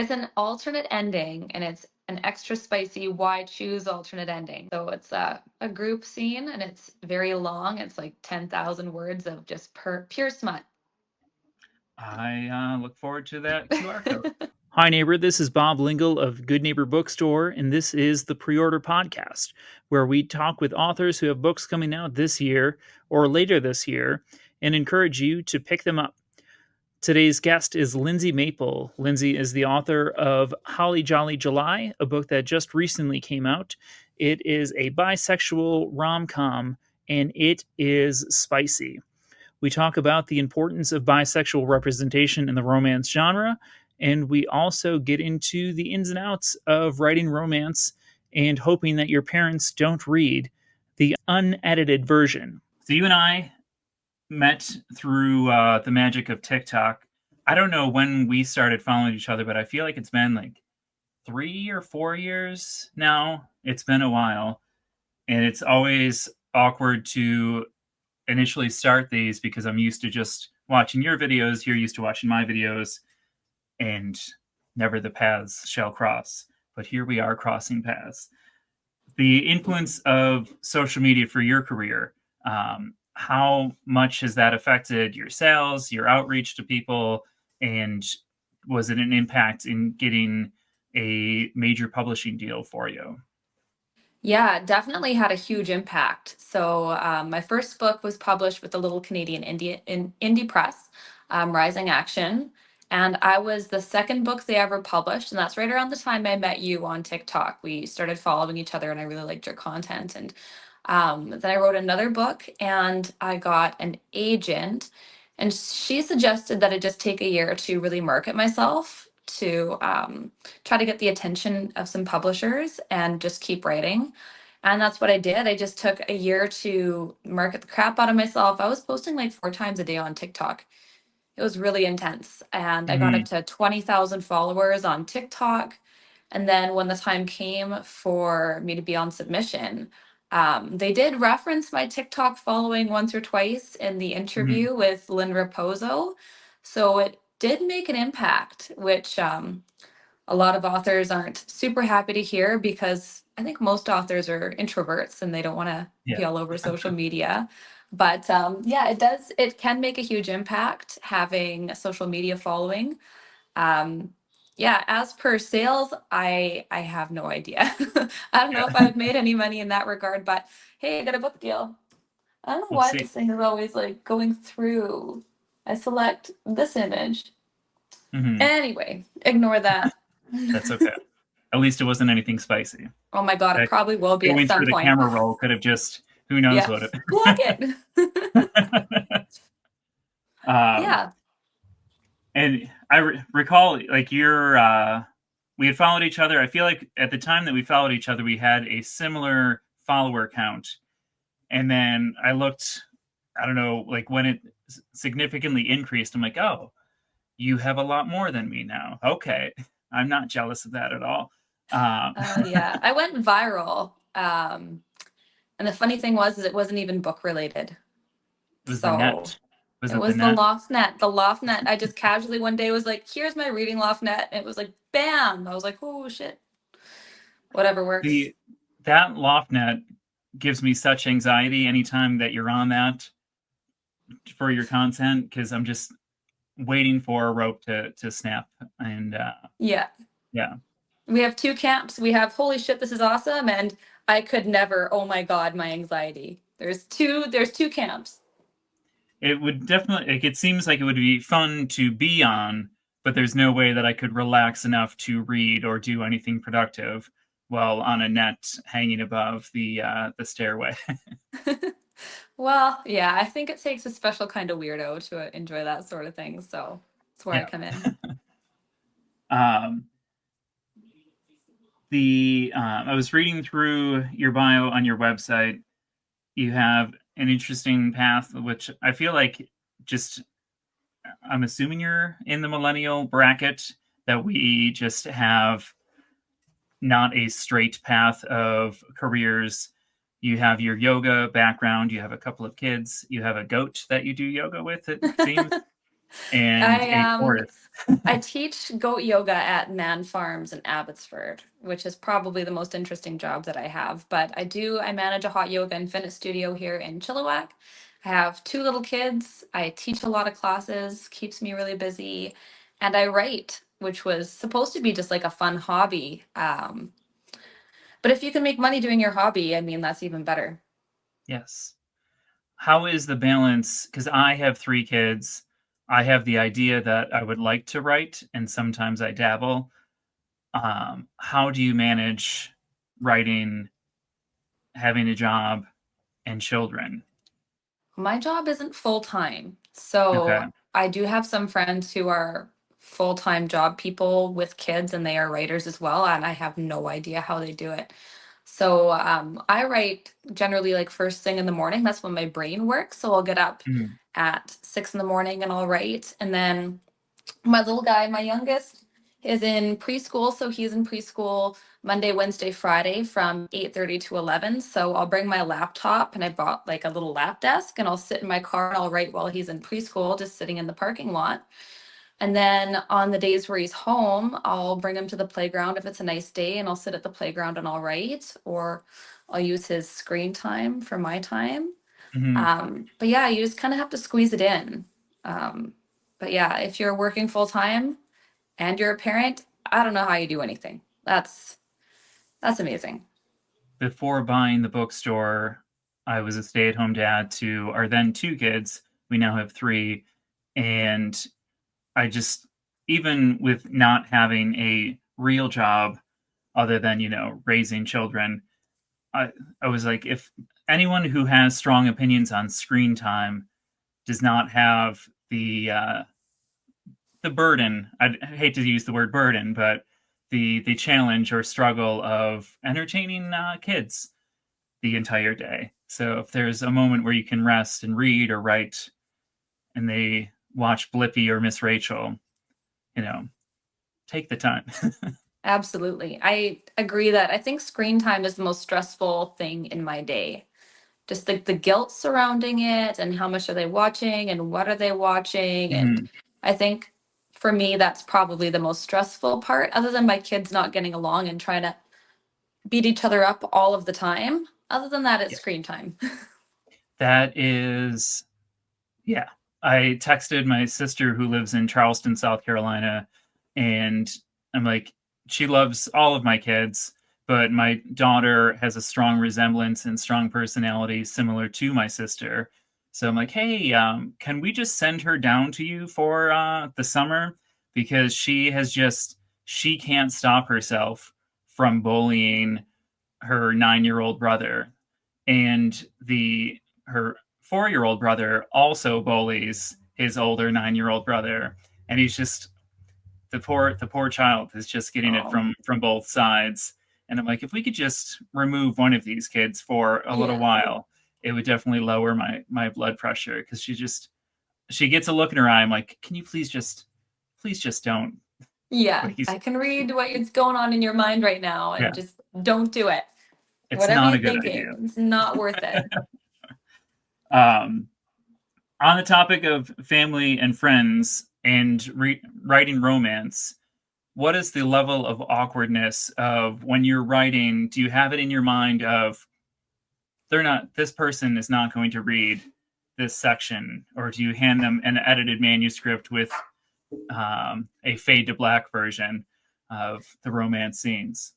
It's an alternate ending, and it's an extra spicy why choose alternate ending. So it's a group scene, and it's very long. It's like 10,000 words of just pure smut. I look forward to that QR code. Hi, neighbor. This is Bob Lingle of Good Neighbor Bookstore, and this is the Pre Order Podcast, where we talk with authors who have books coming out this year or later this year and encourage you to pick them up. Today's guest is Lindsay Maple. Lindsay is the author of Holly Jolly July, a book that just recently came out. It is a bisexual rom com, and it is spicy. We talk about the importance of bisexual representation in the romance genre, and we also get into the ins and outs of writing romance and hoping that your parents don't read the unedited version. So, you and I met through the magic of TikTok. I don't know when we started following each other, but I feel like it's been like 3 or 4 years now. It's been a while, and it's always awkward to initially start these because I'm used to just watching your videos, you're used to watching my videos, and never the paths shall cross. But here we are crossing paths. The influence of social media for your career, how much has that affected your sales, your outreach to people, and was it an impact in getting a major publishing deal for you? Yeah, definitely had a huge impact. So my first book was published with the little Canadian indie press, Rising Action, and I was the second book they ever published, and that's right around the time I met you on TikTok. We started following each other, and I really liked your content. And then I wrote another book, and I got an agent, and she suggested that I just take a year to really market myself to try to get the attention of some publishers and just keep writing. And that's what I did. I just took a year to market the crap out of myself. I was posting like 4 times a day on TikTok. It was really intense. And I got up Mhm. to 20,000 followers on TikTok. And then when the time came for me to be on submission, they did reference my TikTok following once or twice in the Mhm. interview with Lynn Raposo. So it did make an impact, which a lot of authors aren't super happy to hear because I think most authors are introverts and they don't want to Yeah. be all over social media. But yeah, it can make a huge impact having a social media following. Um, yeah, as per sales, I have no idea. I don't know if Yeah. I've made any money in that regard, but hey, I got a book deal. I don't know We'll why see. this thing is always like going through. I select this image. Mhm. Anyway, ignore that. That's okay. At least it wasn't anything spicy. Oh my God, it That probably will be at going some through the point. camera roll could have just who knows what Yes, it. block it. um, Yeah. and I recall like we had followed each other. I feel like at the time that we followed each other, we had a similar follower count. And then I looked, I don't know, like when it significantly increased, I'm like, oh, you have a lot more than me now. Okay. I'm not jealous of that at all. Um, Yeah. I went viral. And the funny thing was, is it wasn't even book related. it was the So net. Was it it the was the net? Loft Net. The Loft Net. I just casually one day was like, here's my reading Loft Net. And it was like, bam. I was like, oh shit. Whatever works. The that loft net gives me such anxiety anytime that you're on that for your content because I'm just waiting for a rope to snap. And Yeah. yeah, We have two camps. We have holy shit, this is awesome, and I could never, oh my God, my anxiety. There's two camps. it would definitely. Like, it seems like it would be fun to be on, but there's no way that I could relax enough to read or do anything productive while on a net hanging above the stairway. Well, yeah, I think it takes a special kind of weirdo to enjoy that sort of thing. So that's where I Yeah. come in. Um, the I was reading through your bio on your website. You have an interesting path, which I feel like just I'm assuming you're in the millennial bracket that we just have not a straight path of careers. You have your yoga background, you have a couple of kids, you have a goat that you do yoga with, it seems. and I a tortoise. I teach goat yoga at Man Farms in Abbotsford, which is probably the most interesting job that I have. But I manage a hot yoga and fitness studio here in Chilliwack. I have two little kids. I teach a lot of classes, keeps me really busy, and I write, which was supposed to be just like a fun hobby. But if you can make money doing your hobby, I mean, that's even better. Yes. How is the balance? Because I have three kids. I have the idea that I would like to write, and sometimes I dabble. How do you manage writing, having a job, and children? My job isn't full time. Okay. So I do have some friends who are full time job people with kids and they are writers as well. And I have no idea how they do it. So I write generally like first thing in the morning. That's when my brain works. So I'll get up Mhm. at 6 in the morning and I'll write. And then my little guy, my youngest, is in preschool, so he's in preschool Monday, Wednesday, Friday from 8:30 to 11. So I'll bring my laptop and I bought like a little lap desk and I'll sit in my car and I'll write while he's in preschool, just sitting in the parking lot. And then on the days where he's home, I'll bring him to the playground if it's a nice day and I'll sit at the playground and I'll write, or I'll use his screen time for my time. Mhm. But yeah, you just kind of have to squeeze it in. Um, but yeah, if you're working full time and you're a parent, I don't know how you do anything. That's amazing. Before buying the bookstore, I was a stay-at-home dad to our then two kids. We now have three, and I just, even with not having a real job other than, raising children, I I was like, if anyone who has strong opinions on screen time does not have the burden, I hate to use the word burden, but the challenge or struggle of entertaining kids the entire day. So if there's a moment where you can rest and read or write, and they watch Blippi or Miss Rachel, you know, take the time. Absolutely. I agree that I think screen time is the most stressful thing in my day. Just like the guilt surrounding it and how much are they watching and what are they watching. And Mhm. I think for me, that's probably the most stressful part, other than my kids not getting along and trying to beat each other up all of the time. Other than that, it's Yeah, screen time. that is, yeah. I texted my sister who lives in Charleston, South Carolina, and I'm like, she loves all of my kids, but my daughter has a strong resemblance and strong personality similar to my sister. So I'm like, hey, can we just send her down to you for the summer? Because she can't stop herself from bullying her 9-year-old brother. And her 4-year-old brother also bullies his older 9-year-old brother. And he's just, the poor child is just getting it Oh, from both sides. And I'm like, if we could just remove one of these kids for a little yeah. while, it would definitely lower my blood pressure, because she gets a look in her eye. I'm like, can you please just don't, Yeah, please. I can read what is going on in your mind right now and Yeah, just don't do it. it's Whatever not a you're good idea. thinking, it's not worth it. um on the topic of family and friends and writing romance, what is the level of awkwardness of when you're writing? Do you have it in your mind of, this person is not going to read this section, or do you hand them an edited manuscript with a fade to black version of the romance scenes?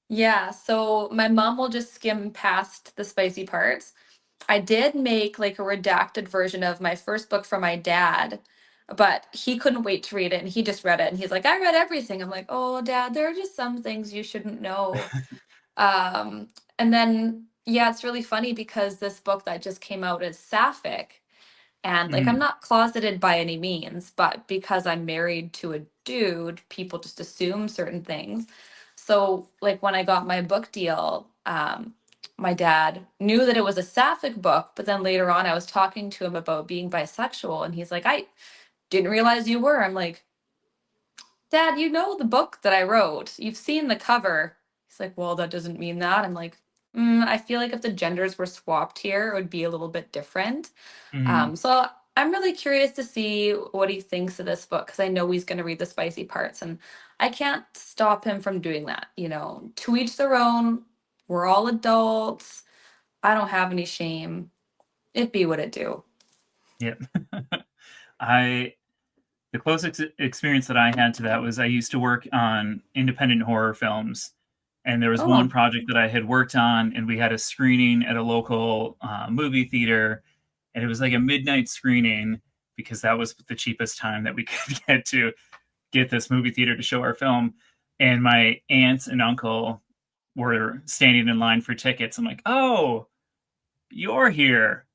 Yeah, so my mom will just skim past the spicy parts. I did make like a redacted version of my first book for my dad, but he couldn't wait to read it and he just read it and he's like, I read everything. I'm like, oh, dad, there are just some things you shouldn't know. Um, and then, yeah, it's really funny because this book that just came out is sapphic. And like, I'm Mhm. not closeted by any means, but because I'm married to a dude, people just assume certain things. So, like, when I got my book deal, my dad knew that it was a sapphic book, but then later on, I was talking to him about being bisexual, and he's like, I didn't realize you were. I'm like, Dad, you know the book that I wrote. You've seen the cover. He's like, well, that doesn't mean that. I'm like, I feel like if the genders were swapped here, it would be a little bit different. Mhm. So I'm really curious to see what he thinks of this book because I know he's going to read the spicy parts, and I can't stop him from doing that. To each their own. We're all adults. I don't have any shame. It be what it do. Yeah. I The closest experience that I had to that was I used to work on independent horror films, and there was one Oh. project that I had worked on, and we had a screening at a local movie theater, and it was like a midnight screening because that was the cheapest time that we could get to get this movie theater to show our film. And my aunt and uncle were standing in line for tickets. I'm like, oh, you're here.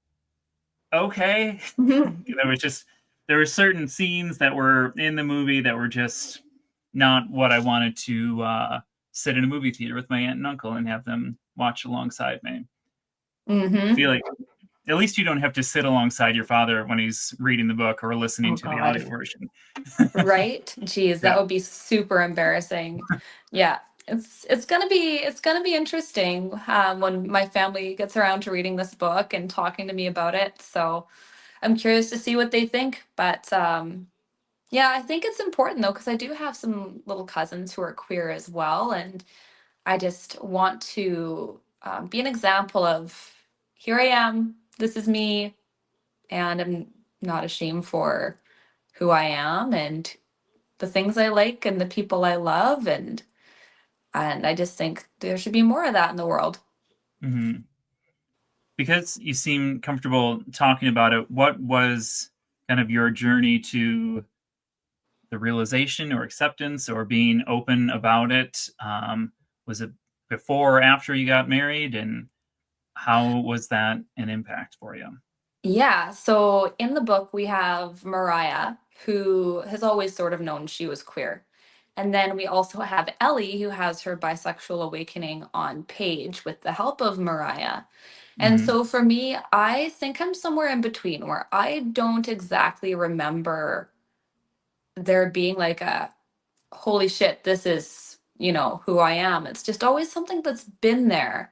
Okay. There were certain scenes that were in the movie that were just not what I wanted to sit in a movie theater with my aunt and uncle and have them watch alongside me. I Mm-hmm. feel like at least you don't have to sit alongside your father when he's reading the book or listening Oh to the God. audio version. Right? Geez, that Yeah. would be super embarrassing. Yeah. It's gonna be interesting when my family gets around to reading this book and talking to me about it. So I'm curious to see what they think. But yeah, I think it's important though, because I do have some little cousins who are queer as well, and I just want to be an example of here I am, this is me, and I'm not ashamed for who I am and the things I like and the people I love, and I just think there should be more of that in the world. Hmm. Because you seem comfortable talking about it, what was kind of your journey to the realization or acceptance or being open about it? Was it before or after you got married? And how was that an impact for you? Yeah, so in the book we have Mariah, who has always sort of known she was queer. And then we also have Ellie, who has her bisexual awakening on page with the help of Mariah. And Hmm. so for me, I think I'm somewhere in between where I don't exactly remember there being like a holy shit, this is, who I am. It's just always something that's been there.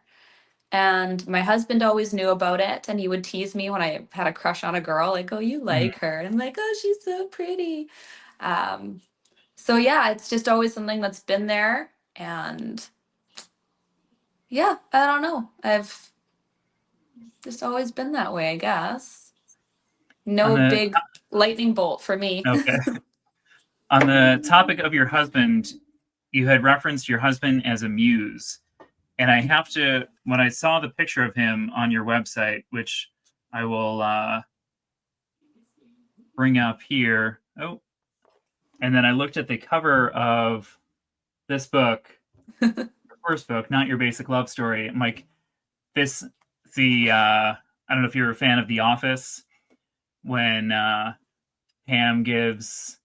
And my husband always knew about it, and he would tease me when I had a crush on a girl, like, "Oh, you Hmm. like her?" And I'm like, "Oh, she's so pretty." Um, so yeah, it's just always something that's been there, and yeah, I don't know. I've just always been that way, I guess. On No the big lightning bolt for me. Okay, on the topic of your husband, you had referenced your husband as a muse, and I have to. When I saw the picture of him on your website, which I will bring up here. Oh, and then I looked at the cover of this book, the first book, not your basic love story. I'm like, this, the, I don't know if you're a fan of The Office, when Pam gives,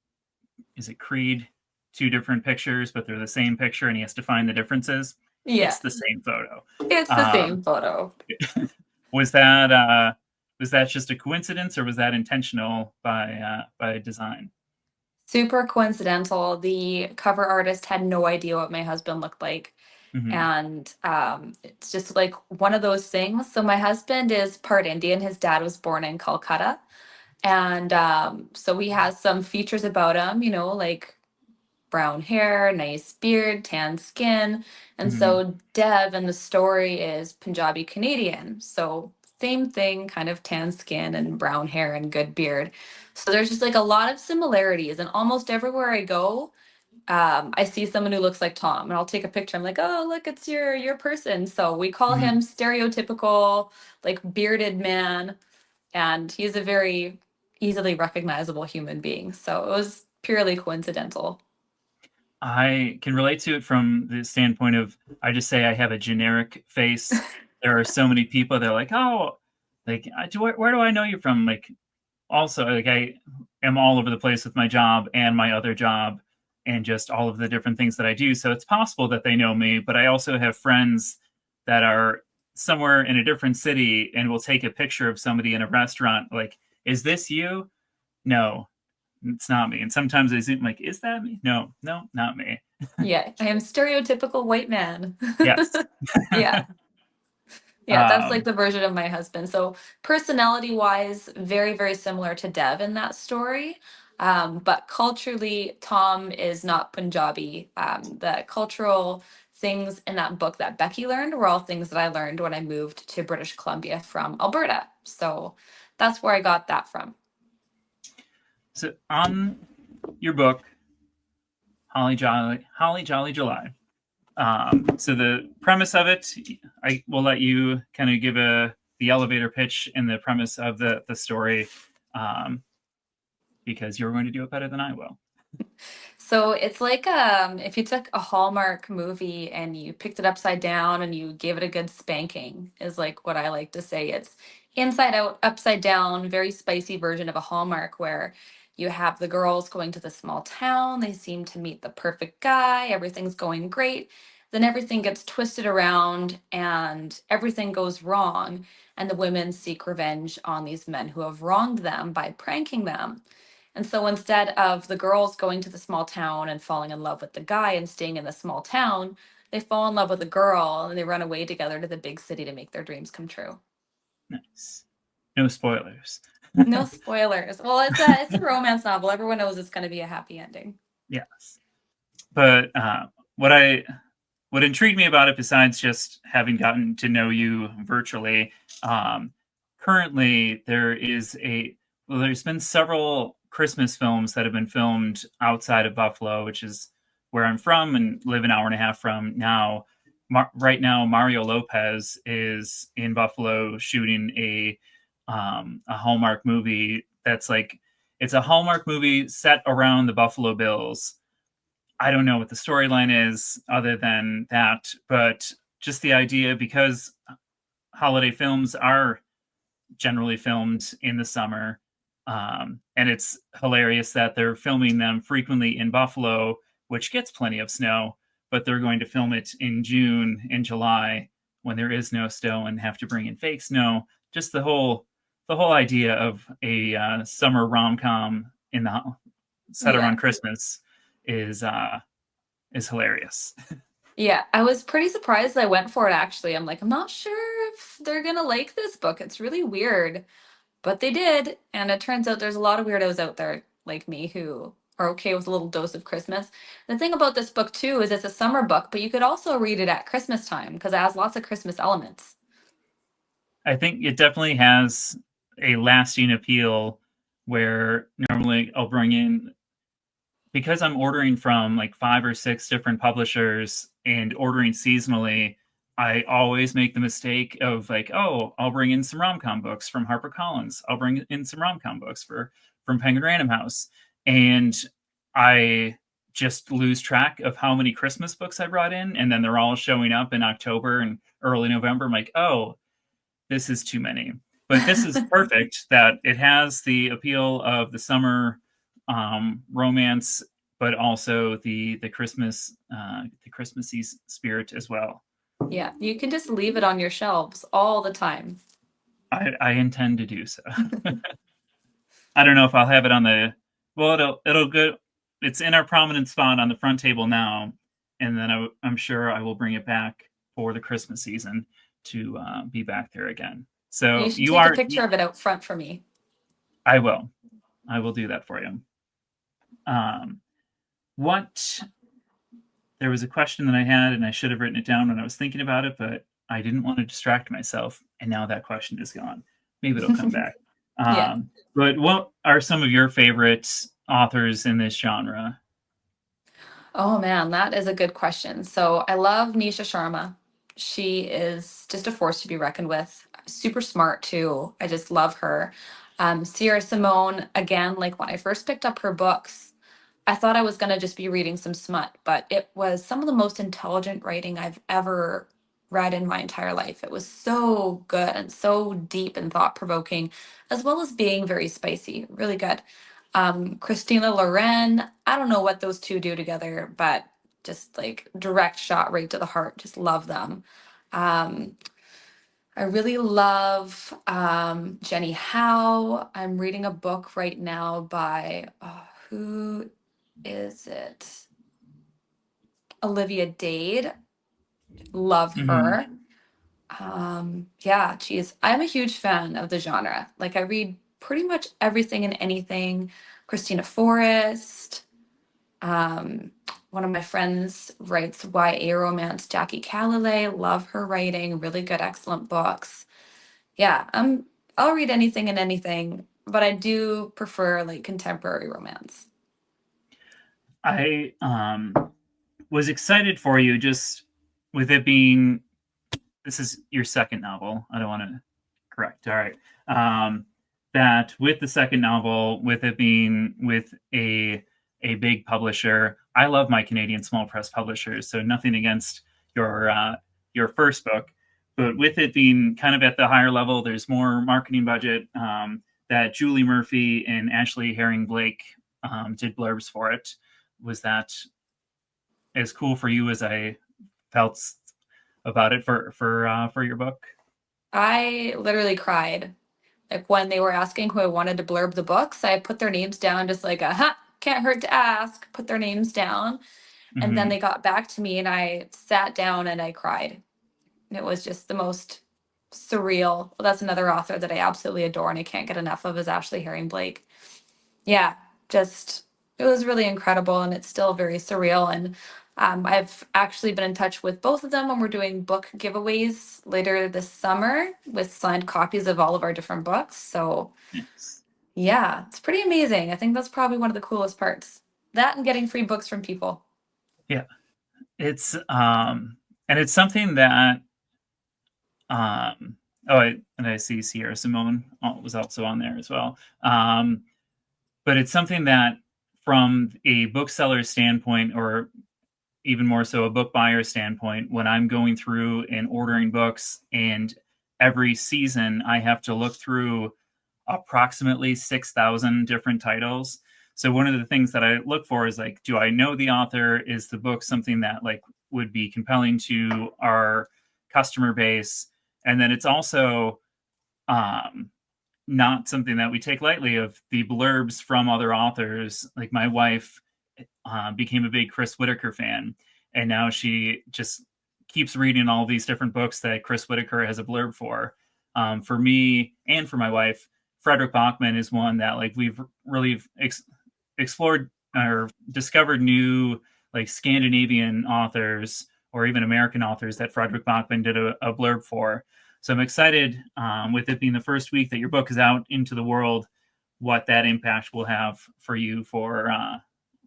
is it Creed, two different pictures, but they're the same picture and he has to find the differences. Yeah, It's the same photo. it's the Um, same photo. was that, was that just a coincidence or was that intentional by design? Super coincidental. The cover artist had no idea what my husband looked like. Hmm. And it's just like one of those things. So my husband is part Indian. His dad was born in Calcutta, and so he has some features about him, like brown hair, nice beard, tan skin. And Hmm. so Dev in the story is Punjabi Canadian. So same thing, kind of tan skin and brown hair and good beard. So there's just like a lot of similarities, and almost everywhere I go, I see someone who looks like Tom, and I'll take a picture. I'm like, oh, look, it's your person. So we call Hmm. him stereotypical, like bearded man, and he's a very easily recognizable human being. So it was purely coincidental. I can relate to it from the standpoint of I just say I have a generic face. There are so many people that are like, oh, like where do I know you from? Like also like I am all over the place with my job and my other job and just all of the different things that I do. So it's possible that they know me, but I also have friends that are somewhere in a different city and will take a picture of somebody in a restaurant like, is this you? No, it's not me. And sometimes I seem like, is that me? No, no, not me. Yeah, I am stereotypical white man. Yes. Yeah. Yeah, that's like the version of my husband. So personality wise, very, very similar to Dev in that story. But culturally, Tom is not Punjabi. The cultural things in that book that Becky learned were all things that I learned when I moved to British Columbia from Alberta. So that's where I got that from. So on your book, Holly Jolly July. So the premise of it, I will let you kind of give the elevator pitch and the premise of the story, um, because you're going to do it better than I will. So it's like if you took a Hallmark movie and you picked it upside down and you gave it a good spanking, is like what I like to say. It's inside out, upside down, very spicy version of a Hallmark where you have the girls going to the small town, they seem to meet the perfect guy, everything's going great. Then everything gets twisted around and everything goes wrong, and the women seek revenge on these men who have wronged them by pranking them. And so instead of the girls going to the small town and falling in love with the guy and staying in the small town, they fall in love with a girl and they run away together to the big city to make their dreams come true. Nice. No spoilers. No spoilers. Well, it's a romance novel. Everyone knows it's going to be a happy ending. Yes, but what intrigued me about it, besides just having gotten to know you virtually, um, currently there's been several Christmas films that have been filmed outside of Buffalo, which is where I'm from and live an hour and a half from now. Right now, Mario Lopez is in Buffalo shooting a Hallmark movie that's like it's a Hallmark movie set around the Buffalo Bills. I don't know what the storyline is other than that, but just the idea, because holiday films are generally filmed in the summer. And it's hilarious that they're filming them frequently in Buffalo, which gets plenty of snow, but they're going to film it in June and July when there is no snow and have to bring in fake snow. Just the whole idea of a summer rom com in the set Yeah. around Christmas is hilarious. Yeah, I was pretty surprised I went for it actually. I'm like, I'm not sure if they're going to like this book. It's really weird. But they did, and it turns out there's a lot of weirdos out there like me who are okay with a little dose of Christmas. The thing about this book too is it's a summer book, but you could also read it at Christmas time because it has lots of Christmas elements. I think it definitely has a lasting appeal where normally I'll bring in, because I'm ordering from like 5 or 6 different publishers and ordering seasonally, I always make the mistake of like, oh, I'll bring in some rom-com books from HarperCollins. I'll bring in some rom-com books from Penguin Random House. And I just lose track of how many Christmas books I brought in. And then they're all showing up in October and early November. I'm like, oh, this is too many. But this is perfect that it has the appeal of the summer romance, but also the Christmassy spirit as well. Yeah, you can just leave it on your shelves all the time. I intend to do so. I don't know if I'll have it on the well. It'll go. It's in our prominent spot on the front table now, and then I'm sure I will bring it back for the Christmas season to be back there again. You So should you take a are. picture of it out front for me. I will. I will do that for you. Um, what There was a question that I had, and I should have written it down when I was thinking about it, but I didn't want to distract myself, and now that question is gone. Maybe it'll come back. Yeah. But what are some of your favorite authors in this genre? Oh man, that is a good question. So I love Nisha Sharma. She is just a force to be reckoned with. Super smart too. I just love her. Sierra Simone, again, like when I first picked up her books, I thought I was going to just be reading some smut, but it was some of the most intelligent writing I've ever read in my entire life. It was so good and so deep and thought provoking, as well as being very spicy. Really good. Christina Loren, I don't know what those two do together, but just like direct shot right to the heart. Just love them. Um, I really love Jenny Howe. I'm reading a book right now by who is it? Olivia Dade. Love Mm-hmm. her. Yeah, geez. I'm a huge fan of the genre. Like I read pretty much everything and anything. Christina Forrest. Um, One of my friends writes YA romance, Jackie Callalay. Love her writing, really good, excellent books. Yeah, I'll read anything and anything, but I do prefer like contemporary romance. I was excited for you just with it being this is your second novel. I don't want to correct. All right. Um, that with the second novel, with it being with a big publisher, I love my Canadian small press publishers. So nothing against your first book, but with it being kind of at the higher level, there's more marketing budget. That Julie Murphy and Ashley Herring Blake did blurbs for it. Was that as cool for you as I felt about it for your book? I literally cried. Like when they were asking who I wanted to blurb the books, I put their names down just like can't hurt to ask, put their names down. And then Mm-hmm. they got back to me and I sat down and I cried. And it was just the most surreal. Well, that's another author that I absolutely adore and I can't get enough of is Ashley Herring Blake. Yeah, just it was really incredible and it's still very surreal. And I've actually been in touch with both of them and we're doing book giveaways later this summer with signed copies of all of our different books. So Yes. yeah, it's pretty amazing. I think that's probably one of the coolest parts. That and getting free books from people. Yeah. It's and it's something that and I see Sierra Simone was also on there as well. But it's something that from a bookseller standpoint, or even more so a book buyer standpoint, when I'm going through and ordering books, and every season I have to look through approximately 6,000 different titles. So one of the things that I look for is like, do I know the author? Is the book something that like would be compelling to our customer base? And then it's also um, not something that we take lightly of the blurbs from other authors. Like my wife became a big Chris Whitaker fan, and now she just keeps reading all these different books that Chris Whitaker has a blurb for. For me and for my wife, Frederick Bachman is one that like we've really explored or discovered new like Scandinavian authors or even American authors that Frederick Bachman did a blurb for. So I'm excited with it being the first week that your book is out into the world, what that impact will have for you for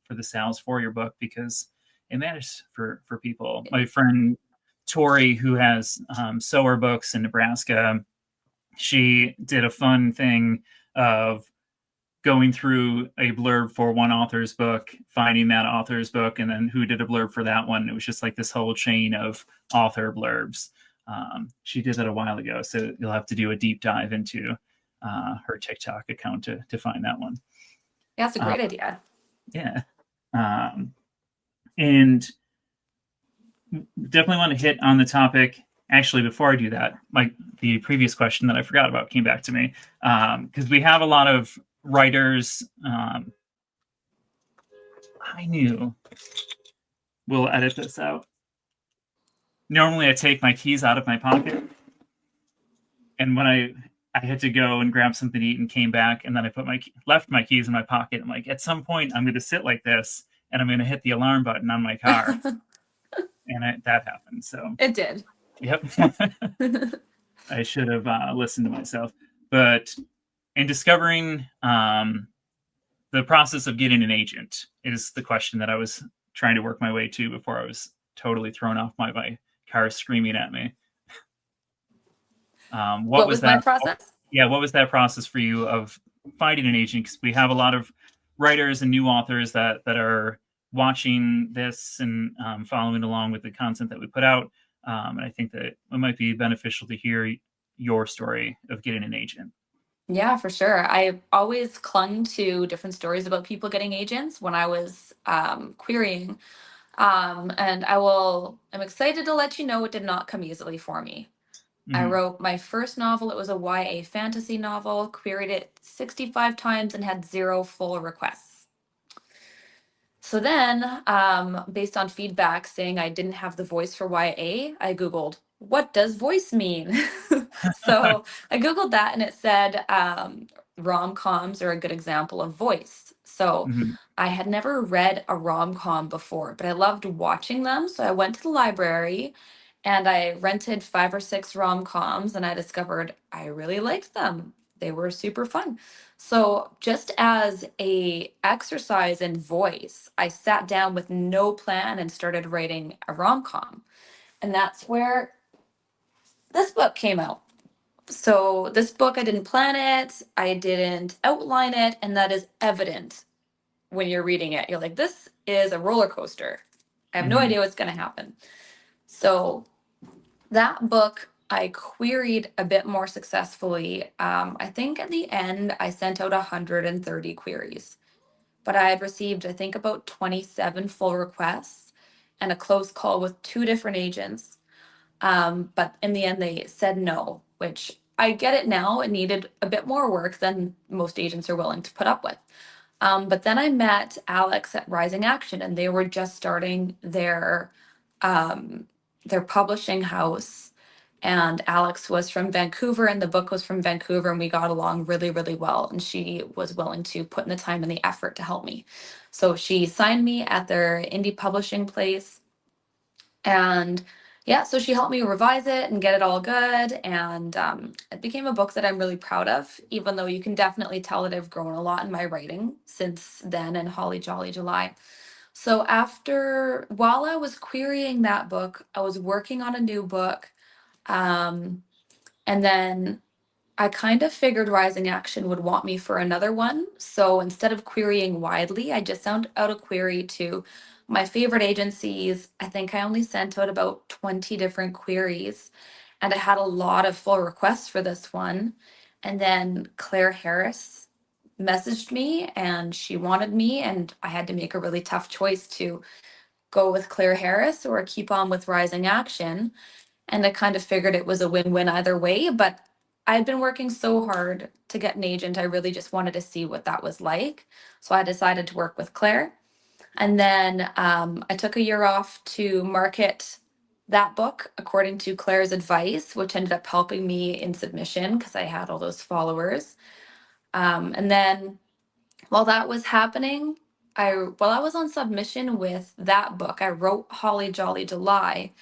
the sales for your book, because it matters for people. My friend Tori, who has Sower Books in Nebraska, she did a fun thing of going through a blurb for one author's book, finding that author's book, and then who did a blurb for that one. It was just like this whole chain of author blurbs. She did that a while ago, so you'll have to do a deep dive into her TikTok account to find that one. Yeah, that's a Uh, great idea. yeah. And definitely want to hit on the topic. Actually, before I do that, the previous question that I forgot about came back to me because we have a lot of writers. I knew we'll edit this out. Normally, I take my keys out of my pocket, and when I had to go and grab something to eat and came back, and then I left my keys in my pocket. I'm like, at some point, I'm going to sit like this, and I'm going to hit the alarm button on my car, and that happened. So, It did. yep. I should have listened to myself. But in discovering the process of getting an agent is the question that I was trying to work my way to before I was totally thrown off my car screaming at me. What What was was my that? process? Yeah, what was that process for you of finding an agent? Because we have a lot of writers and new authors that are watching this and following along with the content that we put out. And I think that it might be beneficial to hear your story of getting an agent. Yeah, for sure. I always clung to different stories about people getting agents when I was querying. And I'm excited to let you know it did not come easily for me. I Mm-hmm. wrote my first novel. It was a YA fantasy novel, queried it 65 times and had zero full requests. So then, based on feedback saying I didn't have the voice for YA, I Googled what does voice mean? So I Googled that and it said rom-coms are a good example of voice. So Mhm. I had never read a rom-com before, but I loved watching them. So I went to the library and I rented 5 or 6 rom-coms and I discovered I really liked them. They were super fun. So just as a exercise in voice, I sat down with no plan and started writing a rom-com. And that's where this book came out. So this book, I didn't plan it, I didn't outline it, and that is evident when you're reading it. You're like, this is a roller coaster. I have no Mhm. idea what's going to happen. So that book I queried a bit more successfully. I think at the end I sent out 130 queries, but I had received I think about 27 full requests and a close call with 2 different agents. But in the end, they said no, which I get it now. It needed a bit more work than most agents are willing to put up with. But then I met Alex at Rising Action, and they were just starting um, their publishing house. And Alex was from Vancouver, and the book was from Vancouver, and we got along really, really well. And she was willing to put in the time and the effort to help me. So she signed me at their indie publishing place, and yeah, so she helped me revise it and get it all good. And it became a book that I'm really proud of, even though you can definitely tell that I've grown a lot in my writing since then and Holly Jolly July. So while I was querying that book, I was working on a new book. Um, and then I kind of figured Rising Action would want me for another one. So instead of querying widely, I just sent out a query to my favorite agencies. I think I only sent out about 20 different queries, and I had a lot of full requests for this one. And then Claire Harris messaged me and she wanted me, and I had to make a really tough choice to go with Claire Harris or keep on with Rising Action. And I kind of figured it was a win-win either way, but I'd been working so hard to get an agent. I really just wanted to see what that was like. So I decided to work with Claire. And then I took a year off to market that book according to Claire's advice, which ended up helping me in submission because I had all those followers. And then while that was happening, while I was on submission with that book, I wrote Holly Jolly July,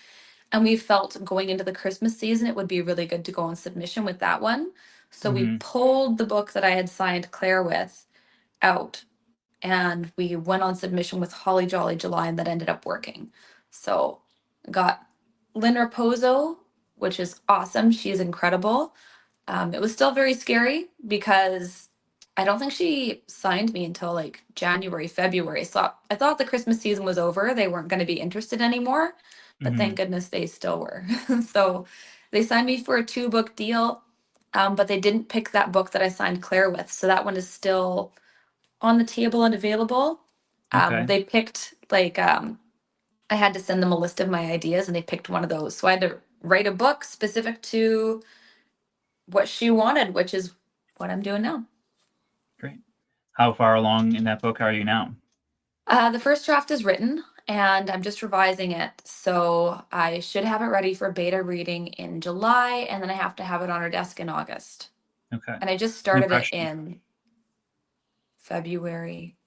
and we felt going into the Christmas season, it would be really good to go on submission with that one. So we Mhm. pulled the book that I had signed Claire with out, and we went on submission with Holly Jolly July, and that ended up working. So got Lynn Raposo, which is awesome. She is incredible. It was still very scary because I don't think she signed me until like January, February. So I thought the Christmas season was over. They weren't going to be interested anymore, but thank Mhm. goodness they still were. So they signed me for a 2 book deal, but they didn't pick that book that I signed Claire with. So that one is still on the table and available. Okay. They picked I had to send them a list of my ideas and they picked one of those. So I had to write a book specific to what she wanted, which is what I'm doing now. Great. How far along in that book are you now? The first draft is written and I'm just revising it. So I should have it ready for beta reading in July, and then I have to have it on her desk in August. Okay. And I just Any started it impressions? in February,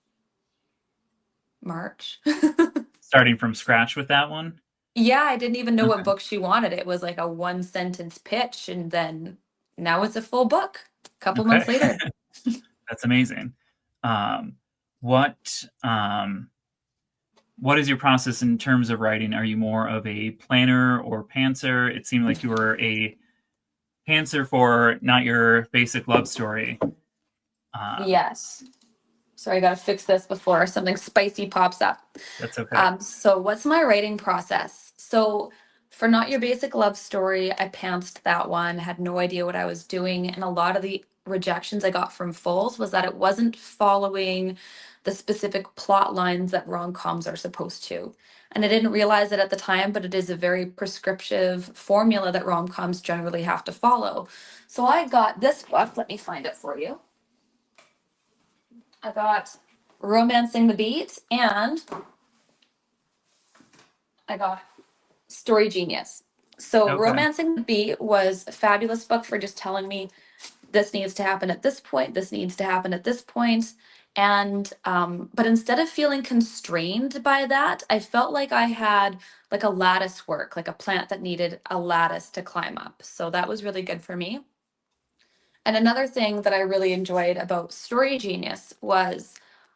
March. Starting from scratch with that one? Yeah, I didn't even know what Okay. book she wanted. It was like a 1 sentence pitch, and then now it's a full book a couple Okay. months later. That's amazing. Um, what um, what is your process in terms of writing? Are you more of a planner or pantser? It seemed like you were a pantser for not your basic love story. Um, Yes. Sorry, I gotta fix this before something spicy pops up. that's okay. So what's my writing process? So for Not Your Basic Love Story, I pantsed that one, had no idea what I was doing. And a lot of the rejections I got from Fulls was that it wasn't following the specific plot lines that rom-coms are supposed to. And I didn't realize it at the time, but it is a very prescriptive formula that rom-coms generally have to follow. So I got this book, let me find it for you. I got Romancing the Beat, and I got Story Genius. So Okay. Romancing the Beat was a fabulous book for just telling me this needs to happen at this point, this needs to happen at this point. And but instead of feeling constrained by that, I felt like I had like a lattice work, like a plant that needed a lattice to climb up. So that was really good for me. And another thing that I really enjoyed about Story Genius was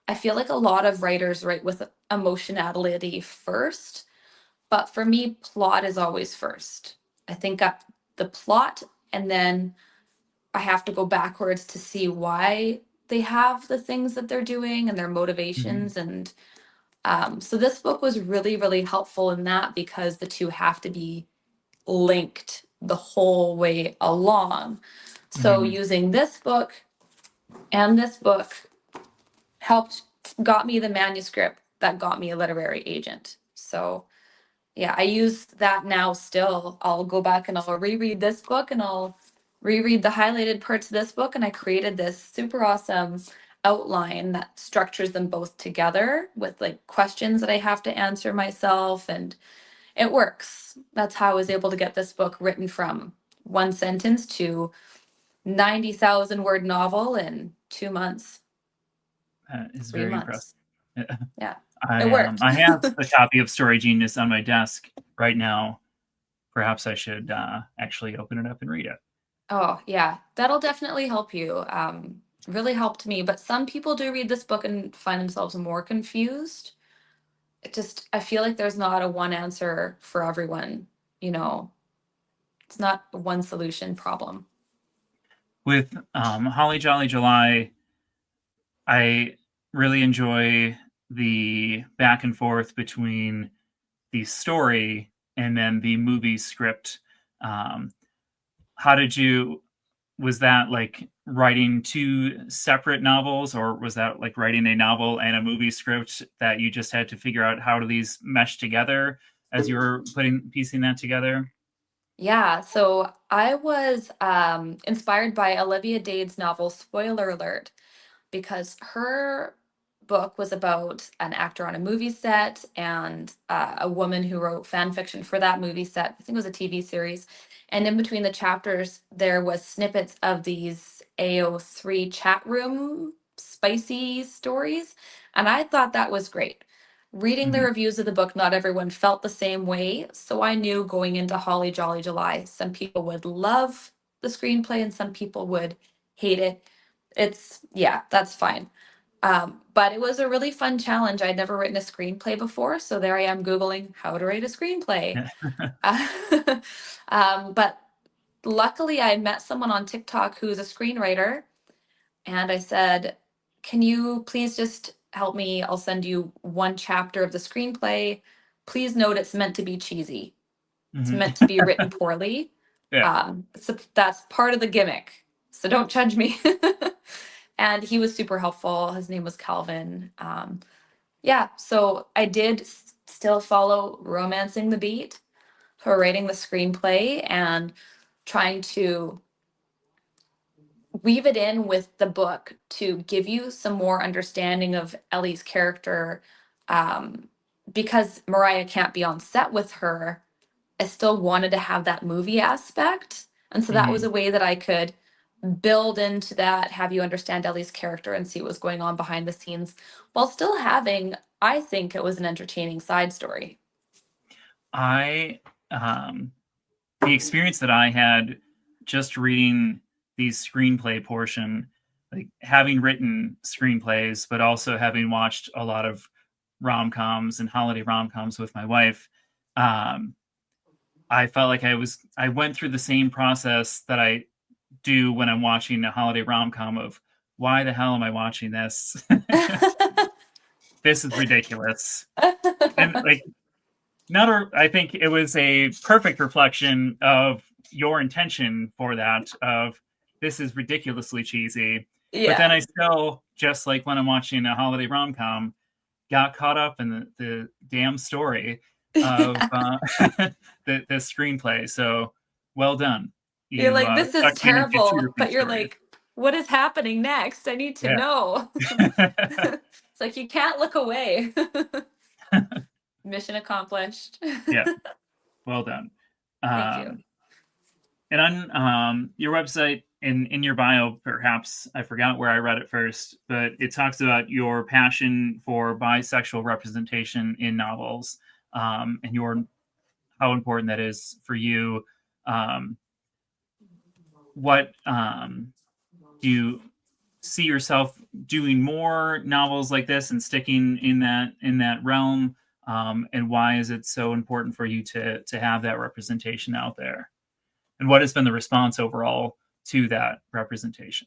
I feel like a lot of writers write with emotionality first, but for me, plot is always first. I think up the plot, and then I have to go backwards to see why they have the things that they're doing and their Mhm. motivations. And so this book was really, really helpful in that because the two have to be linked the whole way along. So Mhm. using this book and this book helped got me the manuscript that got me a literary agent. So yeah, I use that now still. I'll go back and I'll reread this book and I'll reread the highlighted parts of this book. And I created this super awesome outline that structures them both together with like questions that I have to answer myself. And it works. That's how I was able to get this book written from one sentence to 90,000 word novel in 2 months, That is three very impressive. months. Yeah, it I worked. I have a copy of Story Genius on my desk right now. Perhaps I should actually open it up and read it. Oh, yeah, that'll definitely help you. Really helped me, but some people do read this book and find themselves more confused. It just, I feel like there's not a one answer for everyone, you know, it's not a one solution problem. With Holly Jolly July, I really enjoy the back and forth between the story and then the movie script. Um, how did you was that like writing two separate novels, or was that like writing a novel and a movie script that you just had to figure out how do these mesh together as you were piecing that together? Yeah, so I was inspired by Olivia Dade's novel, spoiler alert, because her book was about an actor on a movie set and a woman who wrote fan fiction for that movie set. I think it was a TV series. And in between the chapters, there was snippets of these AO3 chat room spicy stories. And I thought that was great. Reading the Mhm. reviews of the book, not everyone felt the same way. So I knew going into Holly Jolly July, some people would love the screenplay and some people would hate it. It's, yeah, that's fine. But it was a really fun challenge. I'd never written a screenplay before, so there I am Googling how to write a screenplay. Uh, but luckily, I met someone on TikTok who's a screenwriter, and I said, can you please just help me? I'll send you one chapter of the screenplay. Please note it's meant to be cheesy. It's Mhm. meant to be written poorly. Yeah. So that's part of the gimmick. So don't judge me. And he was super helpful. His name was Calvin. Yeah, so I did still follow Romancing the Beat for writing the screenplay and trying to weave it in with the book to give you some more understanding of Ellie's character. Um, because Mariah can't be on set with her, I still wanted to have that movie aspect. And so that was Mhm. a way that I could build into that, have you understand Ellie's character and see what was going on behind the scenes while still having, I think it was an entertaining side story. I the experience that I had just reading the screenplay portion, like having written screenplays, but also having watched a lot of rom coms and holiday rom coms with my wife, um, I felt like I went through the same process that I do when I'm watching a holiday rom com of why the hell am I watching this? This is ridiculous. And like I think it was a perfect reflection of your intention for that of this is ridiculously cheesy. But Yeah. then I still, just like when I'm watching a holiday rom com, got caught up in the damn story of the screenplay. So well done. You're You like, this is sucked me into two terrible, different but you're stories. like, what is happening next? I need to Yeah. know. It's like you can't look away. Mission accomplished. Yeah. Well done. Thank you. Um, and on your website, in your bio, perhaps I forgot where I read it first, but it talks about your passion for bisexual representation in novels, and your how important that is for you. Um, what do you see yourself doing more novels like this and sticking in that realm? And why is it so important for you to have that representation out there? And what has been the response overall to that representation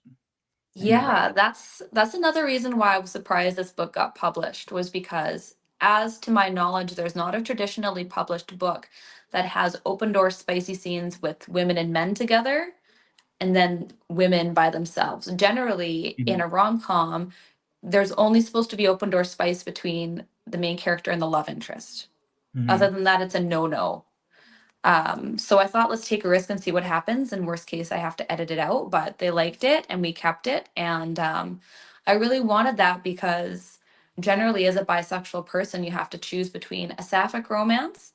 in your Yeah, writing? that's another reason why I was surprised this book got published was because as to my knowledge, there's not a traditionally published book that has open door spicy scenes with women and men together and then women by themselves. Generally, in Mhm. a rom-com, there's only supposed to be open door spice between the main character and the love interest. Other Mhm. than that, it's a no-no. So I thought, let's take a risk and see what happens. In worst case, I have to edit it out, but they liked it and we kept it. And I really wanted that because generally, as a bisexual person, you have to choose between a sapphic romance.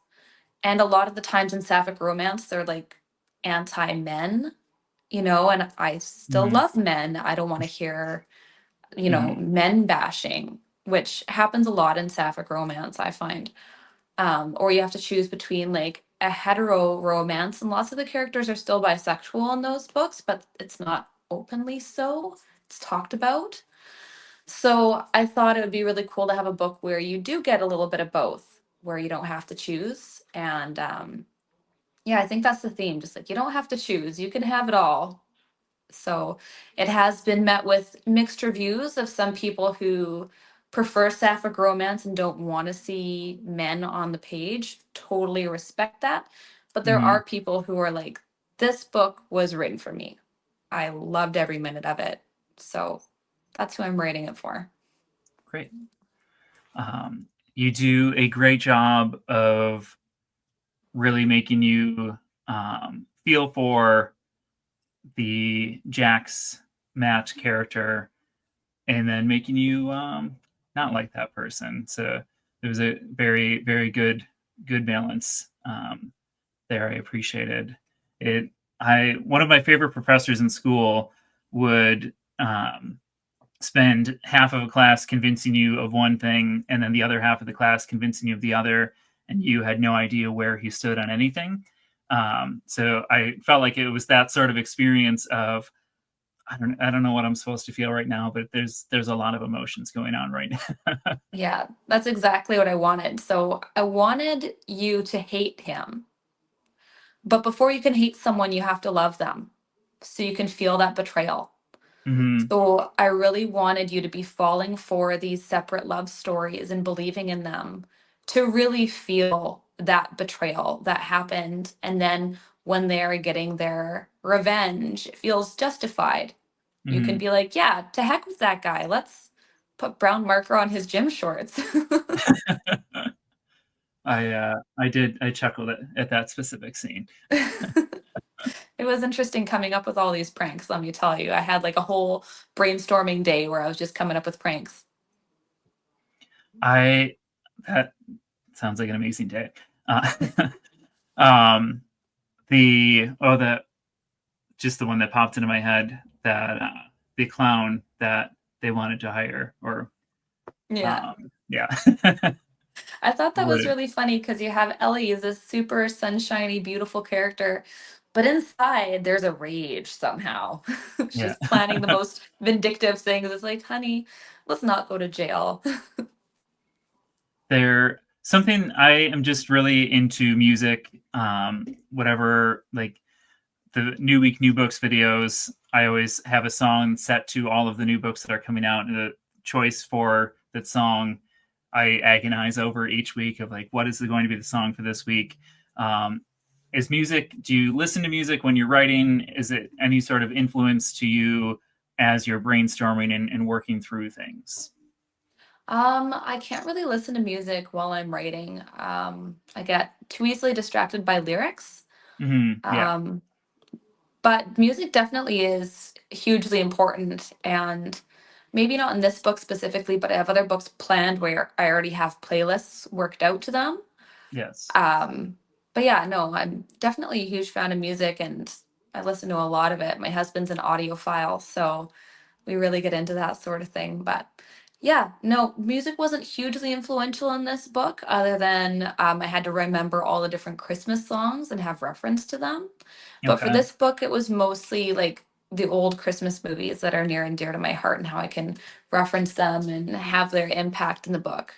And a lot of the times in sapphic romance, they're like anti men, and I still Mhm. love men. I don't want to hear, Mhm. men bashing, which happens a lot in sapphic romance, I find. Or you have to choose between like a hetero romance, and lots of the characters are still bisexual in those books, but it's not openly so. It's talked about. So I thought it would be really cool to have a book where you do get a little bit of both, where you don't have to choose. And yeah, I think that's the theme. Just like you don't have to choose, you can have it all. So it has been met with mixed reviews of some people who prefer sapphic romance and don't want to see men on the page. Totally respect that. But there Mhm. are people who are like, this book was written for me. I loved every minute of it. So that's who I'm writing it for. Great. You do a great job of really making you feel for the Jax Matt character, and then making you not like that person. So it was a very very good balance there. I appreciated it. I One of my favorite professors in school would spend half of a class convincing you of one thing and then the other half of the class convincing you of the other, and you had no idea where he stood on anything. So I felt like it was that sort of experience of I don't know what I'm supposed to feel right now, but there's a lot of emotions going on right now. Yeah, that's exactly what I wanted. So I wanted you to hate him. But before you can hate someone, you have to love them. So you can feel that betrayal. Hmm. So I really wanted you to be falling for these separate love stories and believing in them to really feel that betrayal that happened. And then when they're getting their revenge, it feels justified. You can Hmm. be like, yeah, to heck with that guy. Let's put brown marker on his gym shorts. I chuckled at that specific scene. It was interesting coming up with all these pranks, let me tell you. I had like a whole brainstorming day where I was just coming up with pranks. I That sounds like an amazing day. Uh, um, the just the one that popped into my head, that the clown that they wanted to hire, or Yeah. yeah. I thought that was Would really funny because you have Ellie as this super sunshiny, beautiful character, but inside there's a rage somehow. Yeah. She's planning the most vindictive things. It's like, honey, let's not go to jail. There something I am just really into music. Whatever, like the New Week New Books videos, I always have a song set to all of the new books that are coming out, and the choice for that song I agonize over each week of like, what is going to be the song for this week? Um, is music, do you listen to music when you're writing? Is it any sort of influence to you as you're brainstorming and working through things? I can't really listen to music while I'm writing. I get too easily distracted by lyrics. Yeah. Um, but music definitely is hugely important, and maybe not in this book specifically, but I have other books planned where I already have playlists worked out to them. Yes. Um, But yeah, no, I'm definitely a huge fan of music and I listen to a lot of it. My husband's an audiophile, so we really get into that sort of thing. But yeah, no, music wasn't hugely influential in this book, other than I had to remember all the different Christmas songs and have reference to them. But for Okay. this book, it was mostly like the old Christmas movies that are near and dear to my heart and how I can reference them and have their impact in the book.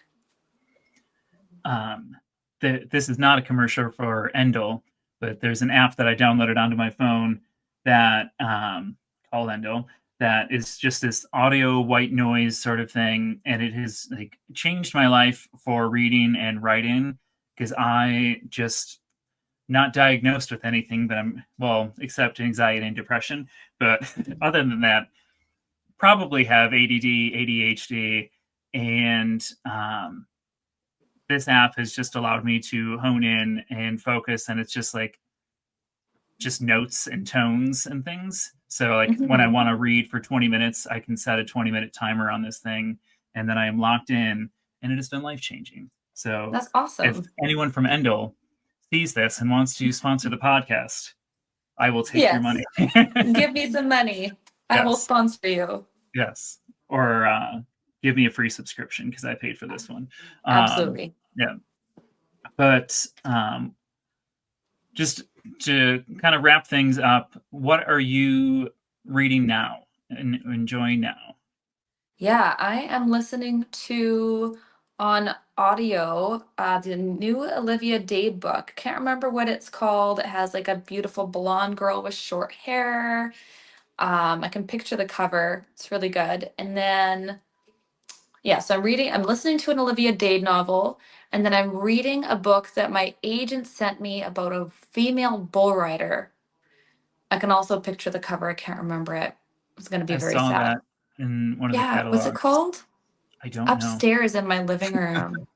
Um, this is not a commercial for Endel, but there's an app that I downloaded onto my phone that called Endel that is just this audio white noise sort of thing, and it has like changed my life for reading and writing because I just not diagnosed with anything, but I'm well, except anxiety and depression. But other than that, probably have ADD, ADHD, and this app has just allowed me to hone in and focus, and it's just like just notes and tones and things. So like when I Mhm. want to read for 20 minutes, I can set a 20-minute timer on this thing, and then I am locked in, and it has been life changing. So That's if awesome. anyone from Endel sees this and wants to sponsor the podcast, I will take your money. Yes. Give me some money. I will Yes, sponsor you. yes, or give me a free subscription because I paid for this one. Absolutely. Yeah, but just to kind of wrap things up, what are you reading now and enjoying now? Yeah, I am listening to on audio the new Olivia Dade book. Can't remember what it's called. It has like a beautiful blonde girl with short hair. I can picture the cover. It's really good. And then yeah, so I'm listening to an Olivia Dade novel, and then I'm reading a book that my agent sent me about a female bull rider. I can also picture the cover. I can't remember it. It's going to be I very saw sad. that in one of the Yeah, what's it catalogs. called? I don't know. Upstairs in my living room.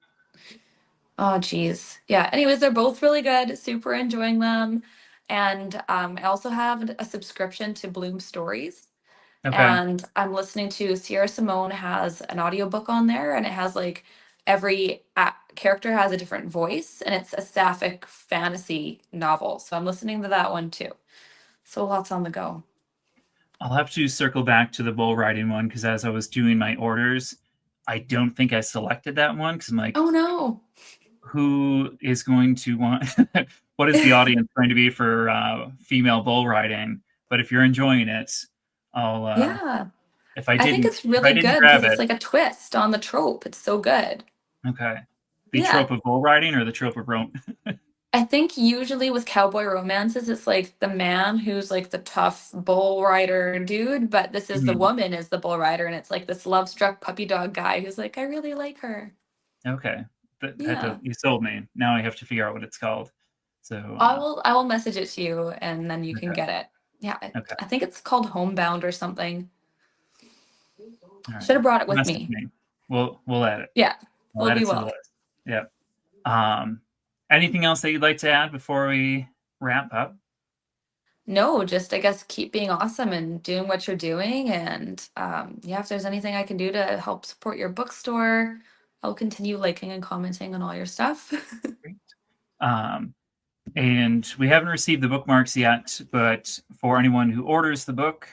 Oh, geez. Yeah. Anyways, they're both really good. Super enjoying them. And I also have a subscription to Bloom Stories. Okay. And I'm listening to Sierra Simone has an audiobook on there, and it has like every character has a different voice, and it's a sapphic fantasy novel. So I'm listening to that one too. So lots on the go. I'll have to circle back to the bull riding one because as I was doing my orders, I don't think I selected that one because I'm like, Oh no. who is going to want what is the audience going to be for female bull riding? But if you're enjoying it, I'll Yeah. if I I think didn't it's if I really didn't good grab because it's it, like a twist on the trope. It's so good. okay. The Yeah. trope of bull riding or the trope of Rome? I think usually with cowboy romances, it's like the man who's like the tough bull rider dude, but this is the Mhm. woman is the bull rider, and it's like this love struck puppy dog guy who's like, I really like her. Okay. That does, Yeah. you sold me. Now I have to figure out what it's called. So, I will message it to you and then you can okay. get it. Yeah, Okay. I think it's called Homebound or something. All right. Should have brought it with Message me. me. We'll add it. Yeah, We'll we'll add be it to the well. list. Yeah. Um, anything else that you'd like to add before we wrap up? No, just I guess keep being awesome and doing what you're doing. And yeah, if there's anything I can do to help support your bookstore, I'll continue liking and commenting on all your stuff. Great. Um, and we haven't received the bookmarks yet, but for anyone who orders the book,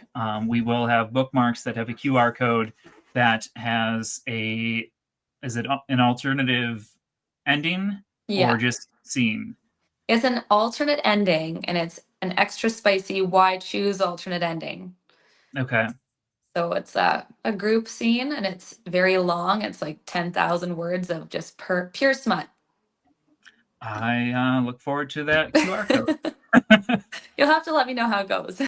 we will have bookmarks that have a QR code that has a is it an alternative ending or Yeah, just scene? it's an alternate ending and it's an extra spicy why choose alternate ending. Okay. So it's a group scene and it's very long. It's like 10,000 words of just pure smut. I look forward to that QR code. You'll have to let me know how it goes.